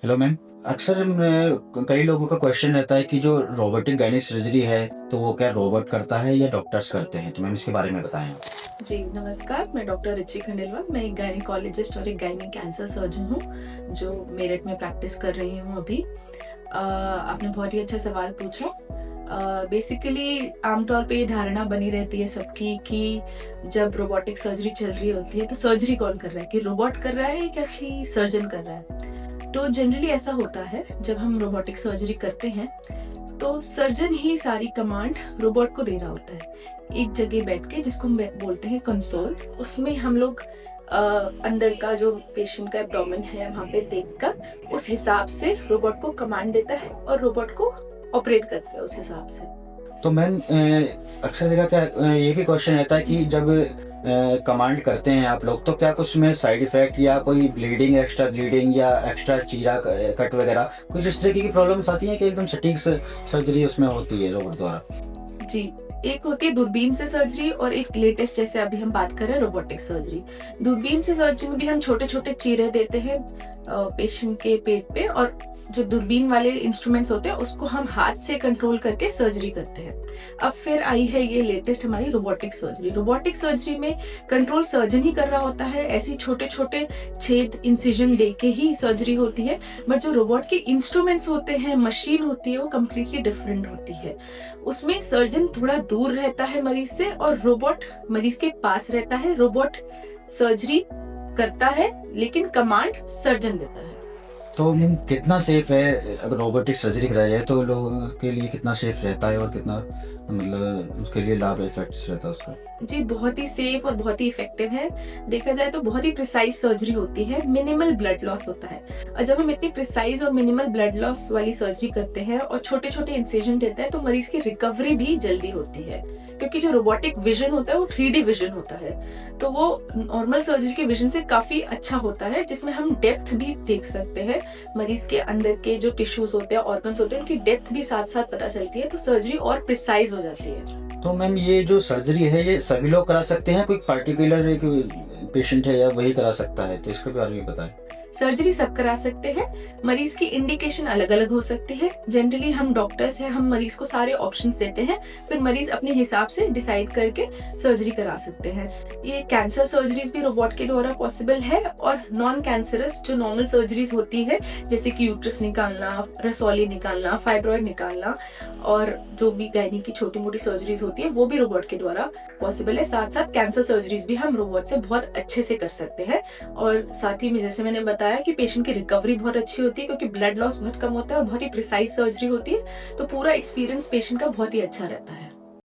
Hello ma'am. अक्सर कई लोगों का क्वेश्चन रहता है कि जो रोबोटिक गायनिक सर्जरी है तो वो क्या रोबोट करता है या डॉक्टर्स करते हैं, तो मैम इसके बारे में बताएं आप। जी, नमस्कार। मैं डॉक्टर रिची खंडेलवाल। मैं एक गायनेकोलॉजिस्ट और एक गायनिक कैंसर सर्जन हूँ, जो मेरठ में प्रैक्टिस कर रही हूँ अभी। आपने बहुत ही अच्छा सवाल पूछा। बेसिकली आमतौर पे ये धारणा बनी रहती है सबकी कि जब रोबोटिक सर्जरी चल रही होती है, तो सर्जरी कौन कर रहा है, कि रोबोट कर रहा है या कि सर्जन कर रहा है। तो जनरली ऐसा होता है, जब हम रोबोटिक सर्जरी करते हैं, तो सर्जन ही सारी कमांड रोबोट को दे रहा होता है। एक जगह बैठ के, जिसको हम बोलते हैं कंसोल, उसमें हम लोग अंदर का जो पेशेंट का एब्डोमेन है वहाँ पे देखकर उस हिसाब से रोबोट को कमांड देता है और रोबोट को ऑपरेट करता है उस हिसाब से। तो मैम अक्सर देखा क्या ये भी क्वेश्चन रहता है कि जब कमांड करते हैं आप लोग तो क्या कुछ में साइड इफेक्ट या कोई ब्लीडिंग, एक्स्ट्रा ब्लीडिंग या एक्स्ट्रा चीरा कट वगैरह कुछ इस तरीके की प्रॉब्लम्स आती हैं कि एकदम सटीक सर्जरी उसमें होती है रोबोट द्वारा। जी, एक होती है दूरबीन से सर्जरी और एक लेटेस्ट, जैसे अभी हम बात कर रहे हैं रोबोटिक सर्जरी। दूरबीन से सर्जरी में भी हम छोटे-छोटे चीरे देते हैं पेशेंट के पेट पे, और जो दूरबीन वाले इंस्ट्रूमेंट्स होते हैं उसको हम हाथ से कंट्रोल करके सर्जरी करते हैं। अब फिर आई है ये लेटेस्ट हमारी रोबोटिक सर्जरी। रोबोटिक सर्जरी में कंट्रोल सर्जन ही कर रहा होता है, ऐसी छोटे-छोटे छेद इंसिजन दे के ही सर्जरी होती है। बट जो रोबोट के इंस्ट्रूमेंट्स होते हैं, मशीन होती है, वो कम्प्लीटली डिफरेंट होती है। उसमें सर्जन थोड़ा दूर रहता है मरीज से और रोबोट मरीज के पास रहता है। रोबोट सर्जरी करता है लेकिन कमांड सर्जन देता है। तो मैम कितना सेफ है अगर रोबोटिक सर्जरी कराई जाए तो लोगों के लिए कितना सेफ रहता है और कितना मतलब उसके लिए लाभ इफेक्ट्स रहता है उसका। जी, बहुत ही सेफ और बहुत ही इफेक्टिव है। देखा जाए तो बहुत ही प्रिसाइज सर्जरी होती है, मिनिमल ब्लड लॉस होता है। और जब हम इतनी प्रिसाइज और मिनिमल ब्लड लॉस वाली सर्जरी करते हैं और छोटे-छोटे इंसिजन देते हैं, तो मरीज की रिकवरी भी जल्दी होती है, क्योंकि जो रोबोटिक विजन होता है वो 3D विजन होता है। तो वो नॉर्मल सर्जरी के विजन से काफी अच्छा होता है, जिसमें हम डेप्थ भी देख सकते हैं। मरीज के अंदर के जो टिश्यूज होते हैं, ऑर्गन्स होते हैं, उनकी डेप्थ भी साथ-साथ पता चलती है, तो सर्जरी और प्रिसाइज हो जाती है। तो मैम ये जो सर्जरी है ये सभी लोग करा सकते हैं, कोई पर्टिकुलर एक पेशेंट है या वही करा सकता है, तो इसके बारे में बताएं। सर्जरी सब करा सकते हैं। मरीज की इंडिकेशन अलग अलग हो सकती है। जनरली हम डॉक्टर्स हैं, हम मरीज को सारे ऑप्शंस देते हैं, फिर मरीज अपने हिसाब से डिसाइड करके सर्जरी करा सकते हैं। ये कैंसर सर्जरीज भी रोबोट के द्वारा पॉसिबल है, और नॉन कैंसरस जो नॉर्मल सर्जरीज होती है, जैसे कि यूट्रस निकालना, रसौली निकालना, फाइब्रॉइड निकालना, और जो भी गायनिक की छोटी मोटी सर्जरीज होती है, वो भी रोबोट के द्वारा पॉसिबल है। साथ साथ कैंसर सर्जरीज भी हम रोबोट से बहुत अच्छे से कर सकते हैं। और साथ ही में जैसे मैंने बताया कि पेशेंट की रिकवरी बहुत अच्छी होती है, क्योंकि ब्लड लॉस बहुत कम होता है और बहुत ही प्रिसाइज सर्जरी होती है, तो पूरा एक्सपीरियंस पेशेंट का बहुत ही अच्छा रहता है।